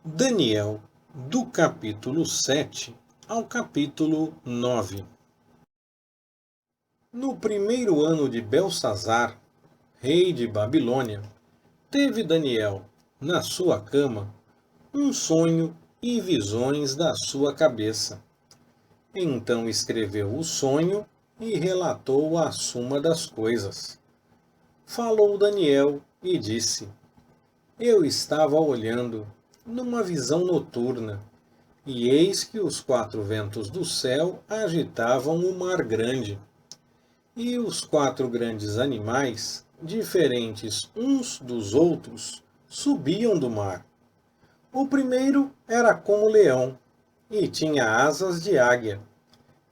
Daniel, do capítulo 7 ao capítulo 9. No primeiro ano de Belsazar, rei de Babilônia, teve Daniel, na sua cama, um sonho e visões da sua cabeça. Então escreveu o sonho e relatou a suma das coisas. Falou Daniel e disse: Eu estava olhando numa visão noturna, e eis que os quatro ventos do céu agitavam o mar grande. E os quatro grandes animais, diferentes uns dos outros, subiam do mar. O primeiro era como leão, e tinha asas de águia.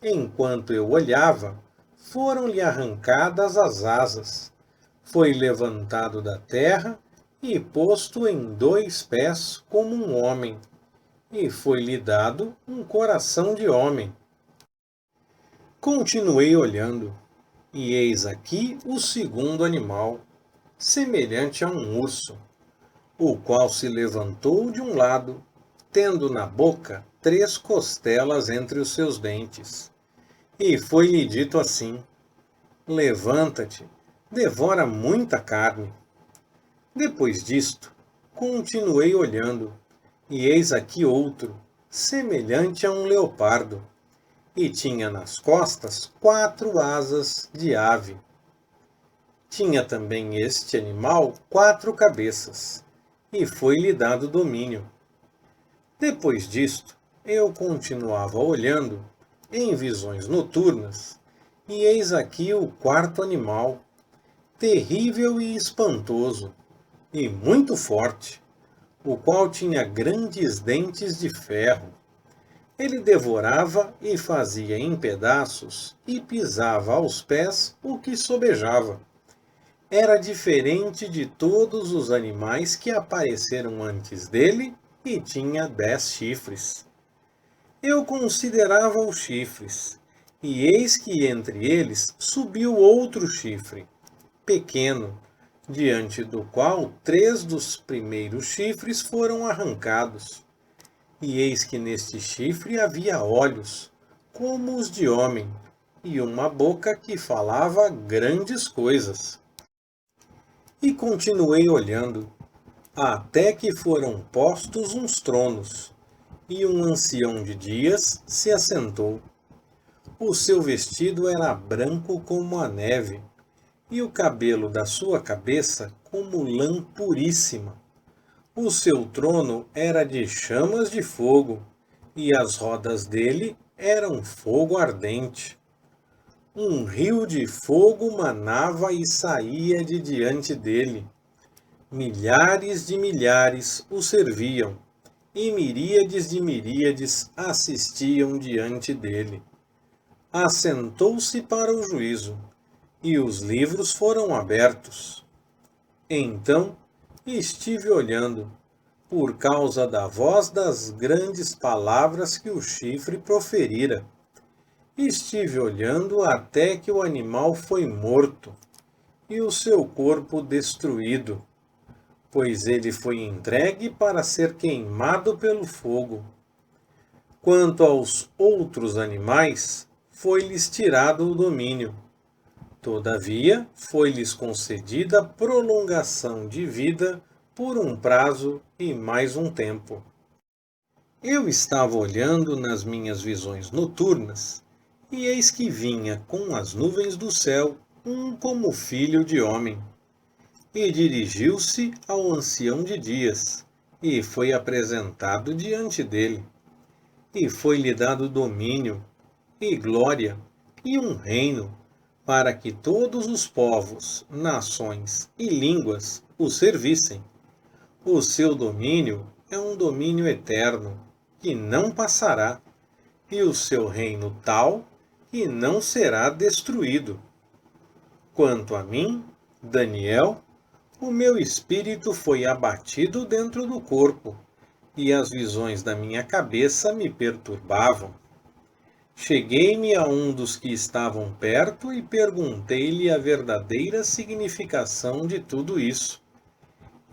Enquanto eu olhava, foram-lhe arrancadas as asas. Foi levantado da terra e posto em 2 pés como um homem, e foi-lhe dado um coração de homem. Continuei olhando, e eis aqui o segundo animal, semelhante a um urso, o qual se levantou de um lado, tendo na boca 3 costelas entre os seus dentes. E foi-lhe dito assim: Levanta-te, devora muita carne. Depois disto, continuei olhando, e eis aqui outro, semelhante a um leopardo, e tinha nas costas 4 asas de ave. Tinha também este animal 4 cabeças, e foi-lhe dado domínio. Depois disto, eu continuava olhando, em visões noturnas, e eis aqui o 4º animal, terrível e espantoso, e muito forte, o qual tinha grandes dentes de ferro. Ele devorava e fazia em pedaços e pisava aos pés o que sobejava. Era diferente de todos os animais que apareceram antes dele e tinha 10 chifres. Eu considerava os chifres, e eis que entre eles subiu outro chifre, pequeno, diante do qual 3 dos primeiros chifres foram arrancados. E eis que neste chifre havia olhos, como os de homem, e uma boca que falava grandes coisas. E continuei olhando, até que foram postos uns tronos, e um ancião de dias se assentou. O seu vestido era branco como a neve, e o cabelo da sua cabeça como lã puríssima. O seu trono era de chamas de fogo, e as rodas dele eram fogo ardente. Um rio de fogo manava e saía de diante dele. Milhares de milhares o serviam, e miríades de miríades assistiam diante dele. Assentou-se para o juízo, e os livros foram abertos. Então estive olhando, por causa da voz das grandes palavras que o chifre proferira. Estive olhando até que o animal foi morto, e o seu corpo destruído, pois ele foi entregue para ser queimado pelo fogo. Quanto aos outros animais, foi-lhes tirado o domínio. Todavia, foi-lhes concedida prolongação de vida por um prazo e mais um tempo. Eu estava olhando nas minhas visões noturnas, e eis que vinha com as nuvens do céu um como filho de homem. E dirigiu-se ao ancião de dias, e foi apresentado diante dele. E foi-lhe dado domínio, e glória, e um reino, para que todos os povos, nações e línguas o servissem. O seu domínio é um domínio eterno, que não passará, e o seu reino tal, que não será destruído. Quanto a mim, Daniel, o meu espírito foi abatido dentro do corpo, e as visões da minha cabeça me perturbavam. Cheguei-me a um dos que estavam perto e perguntei-lhe a verdadeira significação de tudo isso.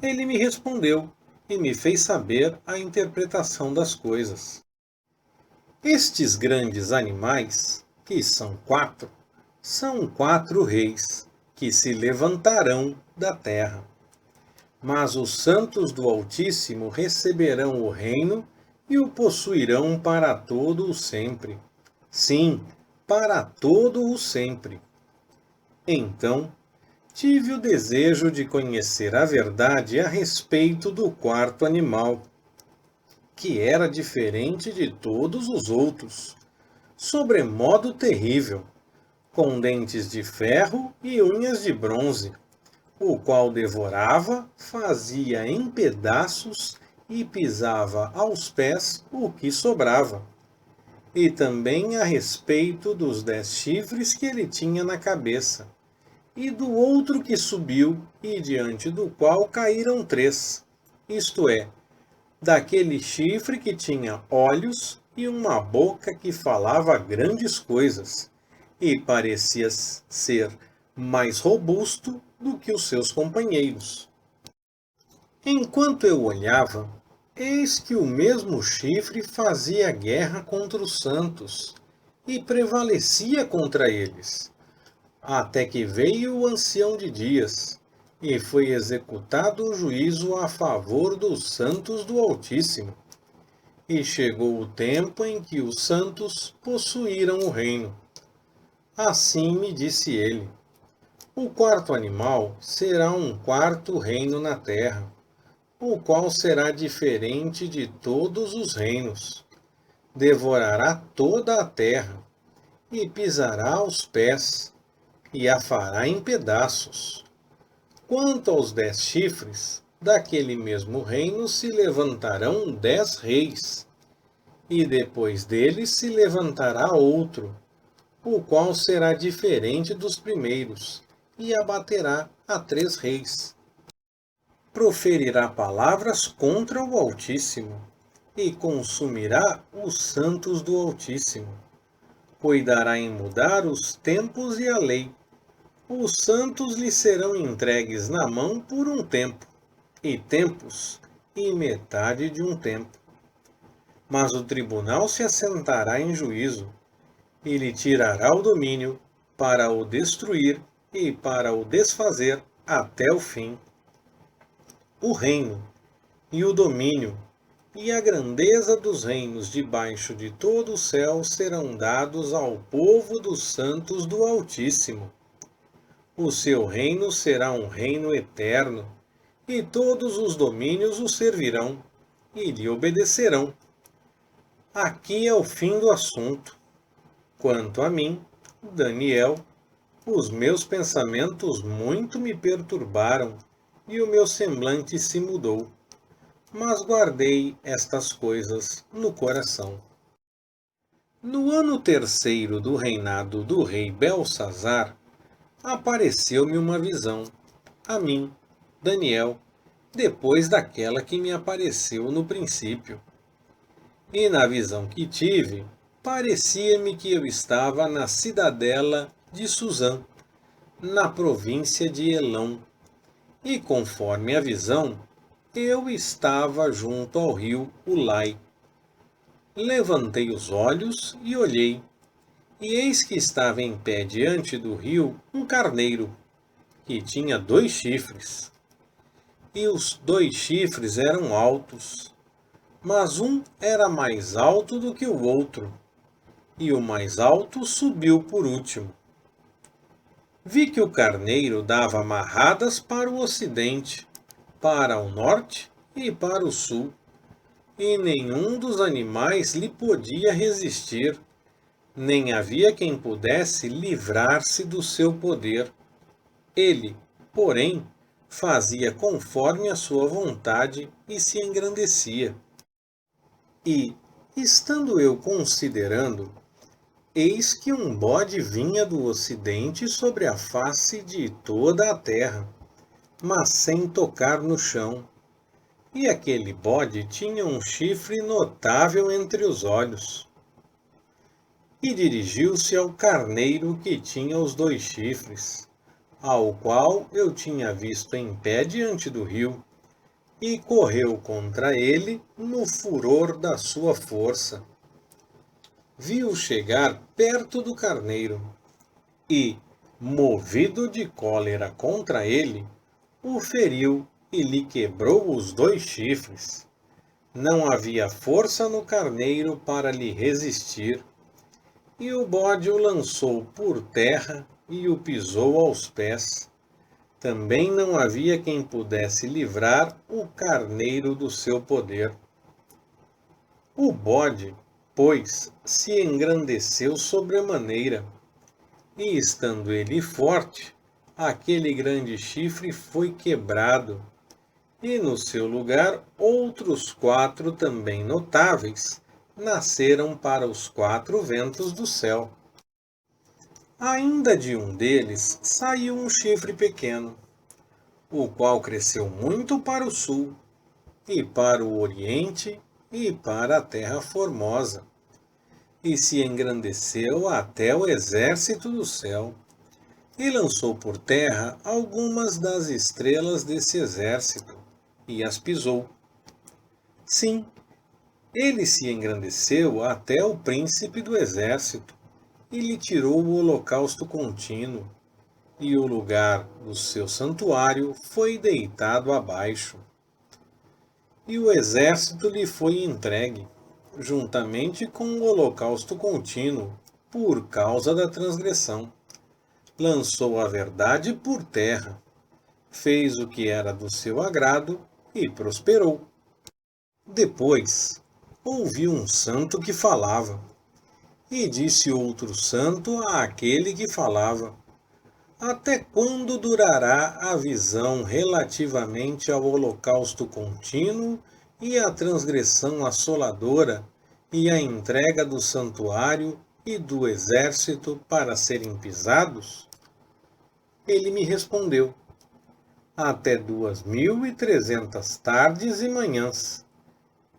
Ele me respondeu e me fez saber a interpretação das coisas. Estes grandes animais, que são 4 reis, que se levantarão da terra. Mas os santos do Altíssimo receberão o reino e o possuirão para todo o sempre. Sim, para todo o sempre. Então, tive o desejo de conhecer a verdade a respeito do 4º animal, que era diferente de todos os outros, sobremodo terrível, com dentes de ferro e unhas de bronze, o qual devorava, fazia em pedaços e pisava aos pés o que sobrava. E também a respeito dos 10 chifres que ele tinha na cabeça, e do outro que subiu, e diante do qual caíram 3, isto é, daquele chifre que tinha olhos e uma boca que falava grandes coisas, e parecia ser mais robusto do que os seus companheiros. Enquanto eu olhava, eis que o mesmo chifre fazia guerra contra os santos, e prevalecia contra eles, até que veio o ancião de dias, e foi executado o juízo a favor dos santos do Altíssimo. E chegou o tempo em que os santos possuíram o reino. Assim me disse ele: o 4º animal será um 4º reino na terra, o qual será diferente de todos os reinos. Devorará toda a terra, e pisará aos pés, e a fará em pedaços. Quanto aos 10 chifres, daquele mesmo reino se levantarão 10 reis, e depois deles se levantará outro, o qual será diferente dos primeiros, e abaterá a 3 reis. Proferirá palavras contra o Altíssimo, e consumirá os santos do Altíssimo. Cuidará em mudar os tempos e a lei. Os santos lhe serão entregues na mão por um tempo, e tempos, e metade de um tempo. Mas o tribunal se assentará em juízo, e lhe tirará o domínio, para o destruir e para o desfazer até o fim. O reino, e o domínio, e a grandeza dos reinos debaixo de todo o céu serão dados ao povo dos santos do Altíssimo. O seu reino será um reino eterno, e todos os domínios o servirão, e lhe obedecerão. Aqui é o fim do assunto. Quanto a mim, Daniel, os meus pensamentos muito me perturbaram, e o meu semblante se mudou. Mas guardei estas coisas no coração. No ano 3º do reinado do rei Belsazar, apareceu-me uma visão, a mim, Daniel, depois daquela que me apareceu no princípio. E na visão que tive, parecia-me que eu estava na cidadela de Susã, na província de Elão, e conforme a visão, eu estava junto ao rio Ulai. Levantei os olhos e olhei, e eis que estava em pé diante do rio um carneiro, que tinha 2 chifres. E os 2 chifres eram altos, mas um era mais alto do que o outro, e o mais alto subiu por último. Vi que o carneiro dava amarradas para o ocidente, para o norte e para o sul, e nenhum dos animais lhe podia resistir, nem havia quem pudesse livrar-se do seu poder. Ele, porém, fazia conforme a sua vontade e se engrandecia. E, estando eu considerando, eis que um bode vinha do ocidente sobre a face de toda a terra, mas sem tocar no chão. E aquele bode tinha um chifre notável entre os olhos. E dirigiu-se ao carneiro que tinha os 2 chifres, ao qual eu tinha visto em pé diante do rio, e correu contra ele no furor da sua força. Viu chegar perto do carneiro e, movido de cólera contra ele, o feriu e lhe quebrou os 2 chifres. Não havia força no carneiro para lhe resistir, e o bode o lançou por terra e o pisou aos pés. Também não havia quem pudesse livrar o carneiro do seu poder. O bode, pois, se engrandeceu sobremaneira, e estando ele forte, aquele grande chifre foi quebrado, e no seu lugar outros 4 também notáveis nasceram para os 4 ventos do céu. Ainda de um deles saiu um chifre pequeno, o qual cresceu muito para o sul, e para o oriente, e para a terra formosa, e se engrandeceu até o exército do céu, e lançou por terra algumas das estrelas desse exército, e as pisou. Sim, ele se engrandeceu até o príncipe do exército, e lhe tirou o holocausto contínuo, e o lugar do seu santuário foi deitado abaixo. E o exército lhe foi entregue, juntamente com o holocausto contínuo, por causa da transgressão. Lançou a verdade por terra, fez o que era do seu agrado e prosperou. Depois, ouviu um santo que falava, e disse outro santo àquele que falava: Até quando durará a visão relativamente ao holocausto contínuo e à transgressão assoladora e à entrega do santuário e do exército para serem pisados? Ele me respondeu: Até 2300 tardes e manhãs.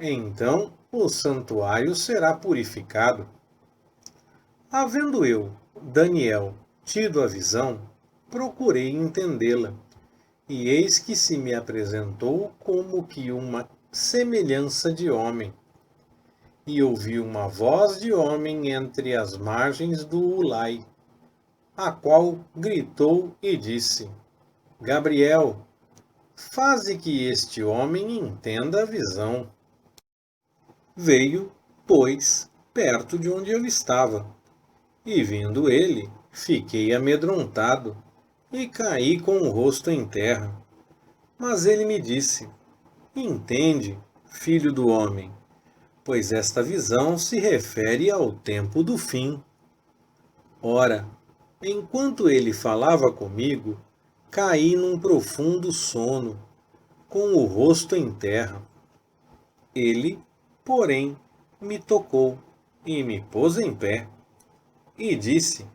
Então o santuário será purificado. Havendo eu, Daniel, tido a visão, procurei entendê-la, e eis que se me apresentou como que uma semelhança de homem. E ouvi uma voz de homem entre as margens do Ulai, a qual gritou e disse: Gabriel, faze que este homem entenda a visão. Veio, pois, perto de onde eu estava, e vindo ele, fiquei amedrontado, e caí com o rosto em terra. Mas ele me disse: Entende, filho do homem, pois esta visão se refere ao tempo do fim. Ora, enquanto ele falava comigo, caí num profundo sono, com o rosto em terra. Ele, porém, me tocou e me pôs em pé, e disse: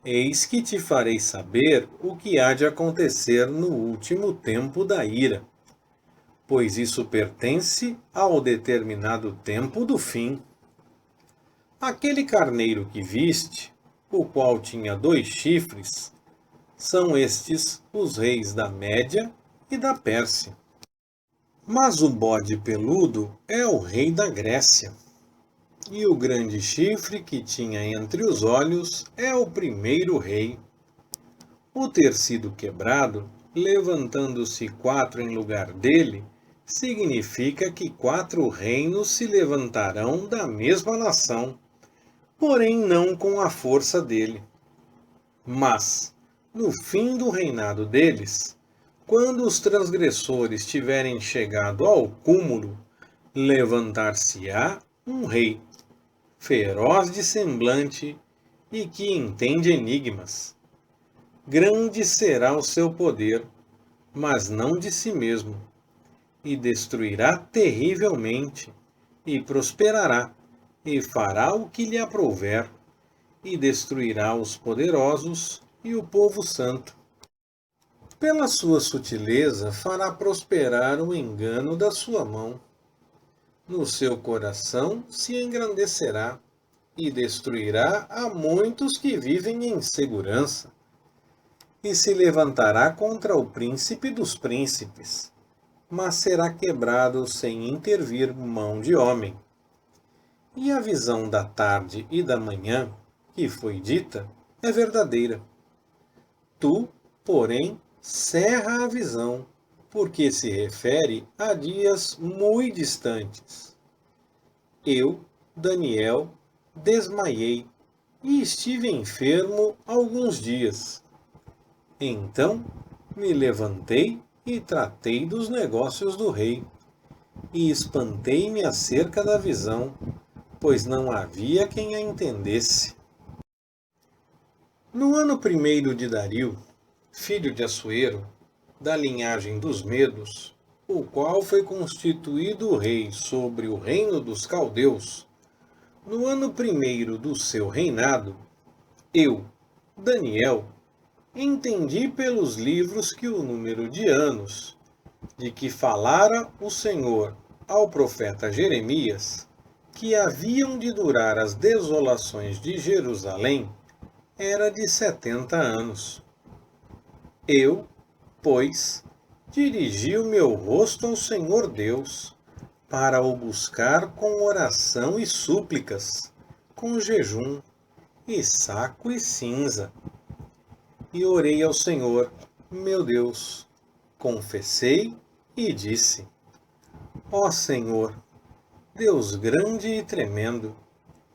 Eis que te farei saber o que há de acontecer no último tempo da ira, pois isso pertence ao determinado tempo do fim. Aquele carneiro que viste, o qual tinha 2 chifres, são estes os reis da Média e da Pérsia. Mas o bode peludo é o rei da Grécia. E o grande chifre que tinha entre os olhos é o primeiro rei. O ter sido quebrado, levantando-se 4 em lugar dele, significa que 4 reinos se levantarão da mesma nação, porém não com a força dele. Mas, no fim do reinado deles, quando os transgressores tiverem chegado ao cúmulo, levantar-se-á um rei, feroz de semblante e que entende enigmas. Grande será o seu poder, mas não de si mesmo, e destruirá terrivelmente, e prosperará, e fará o que lhe aprouver, e destruirá os poderosos e o povo santo. Pela sua sutileza fará prosperar o engano da sua mão. No seu coração se engrandecerá e destruirá a muitos que vivem em segurança. E se levantará contra o príncipe dos príncipes, mas será quebrado sem intervir mão de homem. E a visão da tarde e da manhã, que foi dita, é verdadeira. Tu, porém, cerra a visão, porque se refere a dias muito distantes. Eu, Daniel, desmaiei e estive enfermo alguns dias. Então me levantei e tratei dos negócios do rei, e espantei-me acerca da visão, pois não havia quem a entendesse. No ano primeiro de Dario, filho de Assuero, da linhagem dos Medos, o qual foi constituído rei sobre o reino dos caldeus, no ano primeiro do seu reinado, eu, Daniel, entendi pelos livros que o número de anos de que falara o Senhor ao profeta Jeremias, que haviam de durar as desolações de Jerusalém, era de 70 anos. Eu, pois, dirigi o meu rosto ao Senhor Deus, para o buscar com oração e súplicas, com jejum, e saco e cinza. E orei ao Senhor, meu Deus, confessei e disse: Ó Senhor, Deus grande e tremendo,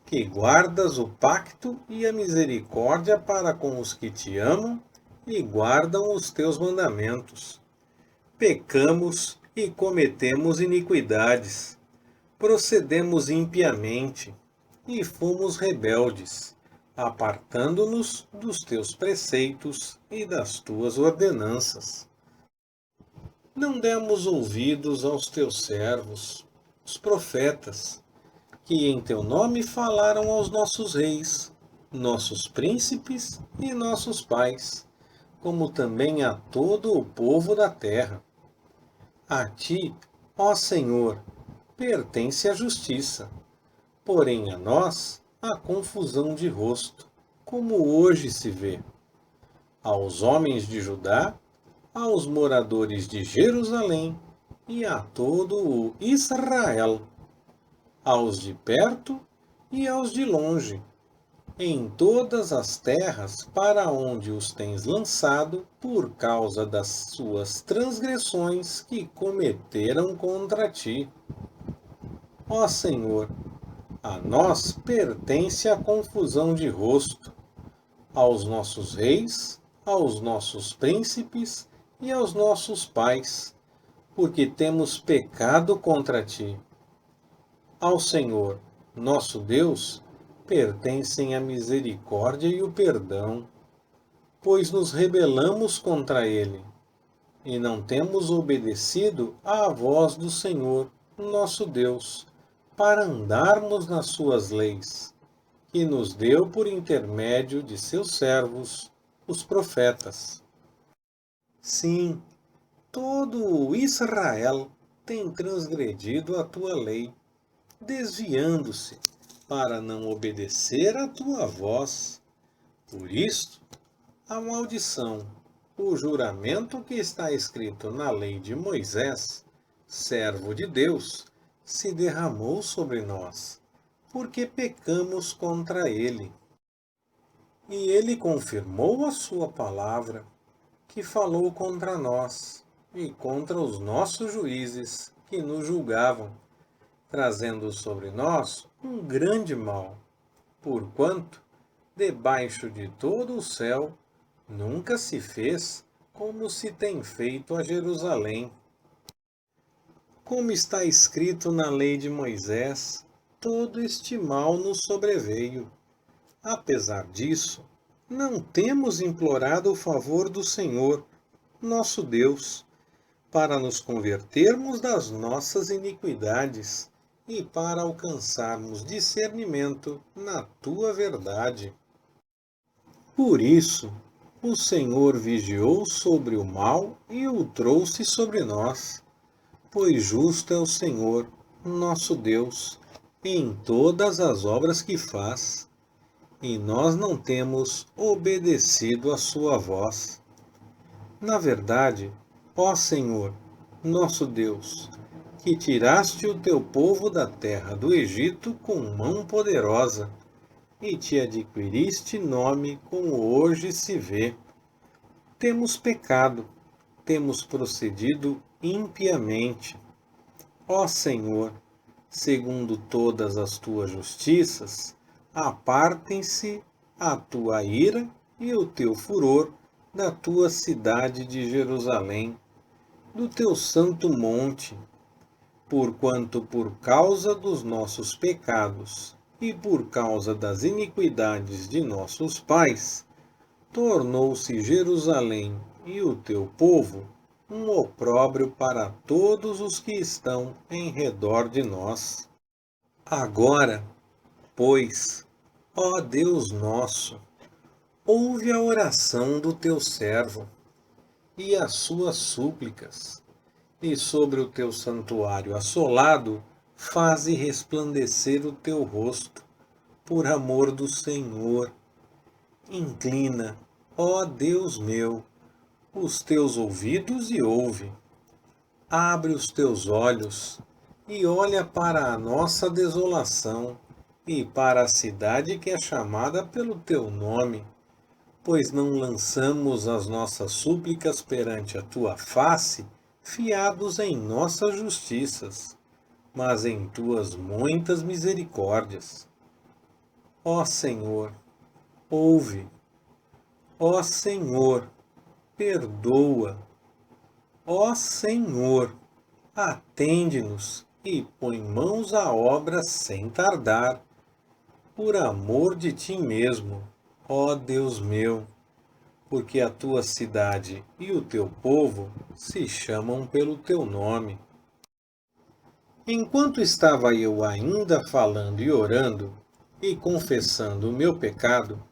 que guardas o pacto e a misericórdia para com os que te amam e guardam os teus mandamentos. Pecamos e cometemos iniquidades, procedemos impiamente e fomos rebeldes, apartando-nos dos teus preceitos e das tuas ordenanças. Não demos ouvidos aos teus servos, os profetas, que em teu nome falaram aos nossos reis, nossos príncipes e nossos pais, como também a todo o povo da terra. A ti, ó Senhor, pertence a justiça, porém a nós a confusão de rosto, como hoje se vê. Aos homens de Judá, aos moradores de Jerusalém e a todo o Israel, aos de perto e aos de longe, em todas as terras para onde os tens lançado por causa das suas transgressões que cometeram contra ti. Ó Senhor, a nós pertence a confusão de rosto, aos nossos reis, aos nossos príncipes e aos nossos pais, porque temos pecado contra ti. Ao Senhor, nosso Deus, pertencem a misericórdia e o perdão, pois nos rebelamos contra ele, e não temos obedecido à voz do Senhor, nosso Deus, para andarmos nas suas leis, que nos deu por intermédio de seus servos, os profetas. Sim, todo o Israel tem transgredido a tua lei, desviando-se para não obedecer à tua voz. Por isto, a maldição, o juramento que está escrito na lei de Moisés, servo de Deus, se derramou sobre nós, porque pecamos contra ele. E ele confirmou a sua palavra, que falou contra nós e contra os nossos juízes que nos julgavam, trazendo sobre nós um grande mal, porquanto, debaixo de todo o céu, nunca se fez como se tem feito a Jerusalém. Como está escrito na lei de Moisés, todo este mal nos sobreveio. Apesar disso, não temos implorado o favor do Senhor, nosso Deus, para nos convertermos das nossas iniquidades e para alcançarmos discernimento na tua verdade. Por isso, o Senhor vigiou sobre o mal e o trouxe sobre nós, pois justo é o Senhor, nosso Deus, em todas as obras que faz, e nós não temos obedecido à sua voz. Na verdade, ó Senhor, nosso Deus, que tiraste o teu povo da terra do Egito com mão poderosa, e te adquiriste nome como hoje se vê. Temos pecado, temos procedido impiamente. Ó Senhor, segundo todas as tuas justiças, apartem-se a tua ira e o teu furor da tua cidade de Jerusalém, do teu santo monte, porquanto por causa dos nossos pecados e por causa das iniquidades de nossos pais, tornou-se Jerusalém e o teu povo um opróbrio para todos os que estão em redor de nós. Agora, pois, ó Deus nosso, ouve a oração do teu servo e as suas súplicas, e sobre o teu santuário assolado faze resplandecer o teu rosto, por amor do Senhor. Inclina, ó Deus meu, os teus ouvidos e ouve. Abre os teus olhos e olha para a nossa desolação e para a cidade que é chamada pelo teu nome, pois não lançamos as nossas súplicas perante a tua face, fiados em nossas justiças, mas em tuas muitas misericórdias. Ó Senhor, ouve. Ó Senhor, perdoa. Ó Senhor, atende-nos e põe mãos à obra sem tardar, por amor de ti mesmo, ó Deus meu, porque a tua cidade e o teu povo se chamam pelo teu nome. Enquanto estava eu ainda falando e orando, e confessando o meu pecado,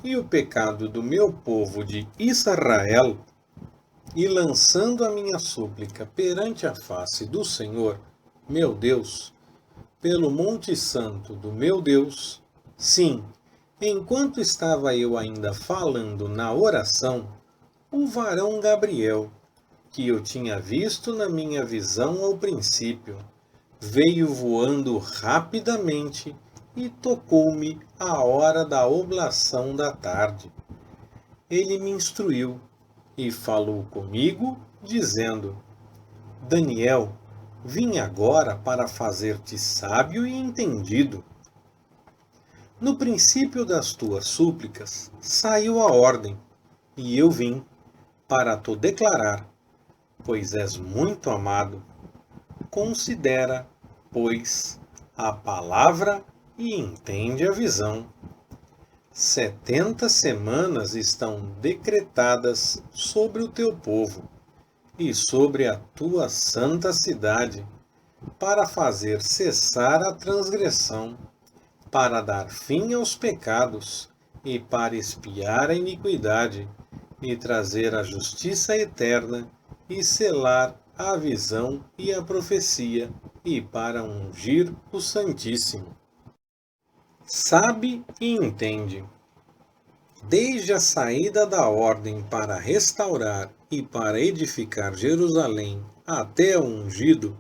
e o pecado do meu povo de Israel, e lançando a minha súplica perante a face do Senhor, meu Deus, pelo Monte Santo do meu Deus, sim, enquanto estava eu ainda falando na oração, o varão Gabriel, que eu tinha visto na minha visão ao princípio, veio voando rapidamente e tocou-me à hora da oblação da tarde. Ele me instruiu e falou comigo, dizendo: Daniel, vim agora para fazer-te sábio e entendido. No princípio das tuas súplicas saiu a ordem, e eu vim para te declarar, pois és muito amado. Considera, pois, a palavra e entende a visão. 70 semanas estão decretadas sobre o teu povo e sobre a tua santa cidade, para fazer cessar a transgressão, para dar fim aos pecados e para expiar a iniquidade, e trazer a justiça eterna e selar a visão e a profecia, e para ungir o Santíssimo. Sabe e entende. Desde a saída da ordem para restaurar e para edificar Jerusalém até o ungido,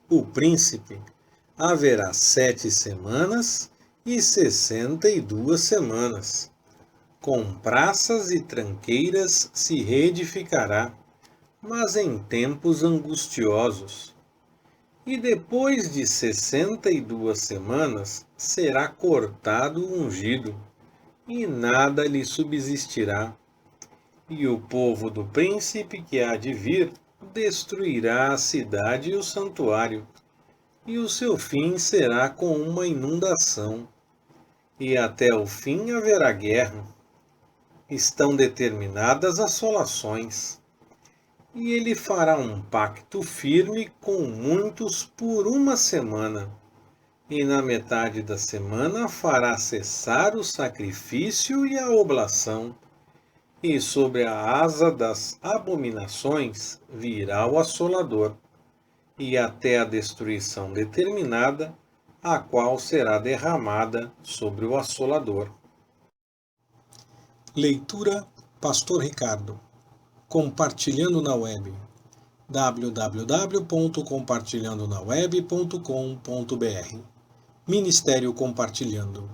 o príncipe, haverá 7 semanas e 62 semanas. Com praças e tranqueiras se reedificará, mas em tempos angustiosos. E depois de 62 semanas será cortado o ungido, e nada lhe subsistirá. E o povo do príncipe que há de vir destruirá a cidade e o santuário, e o seu fim será com uma inundação, e até o fim haverá guerra. Estão determinadas assolações. E ele fará um pacto firme com muitos por 1 semana, e na metade da semana fará cessar o sacrifício e a oblação, e sobre a asa das abominações virá o assolador, e até a destruição determinada, a qual será derramada sobre o assolador. Leitura Pastor Ricardo, compartilhando na web. www.compartilhandonaweb.com.br. Ministério Compartilhando.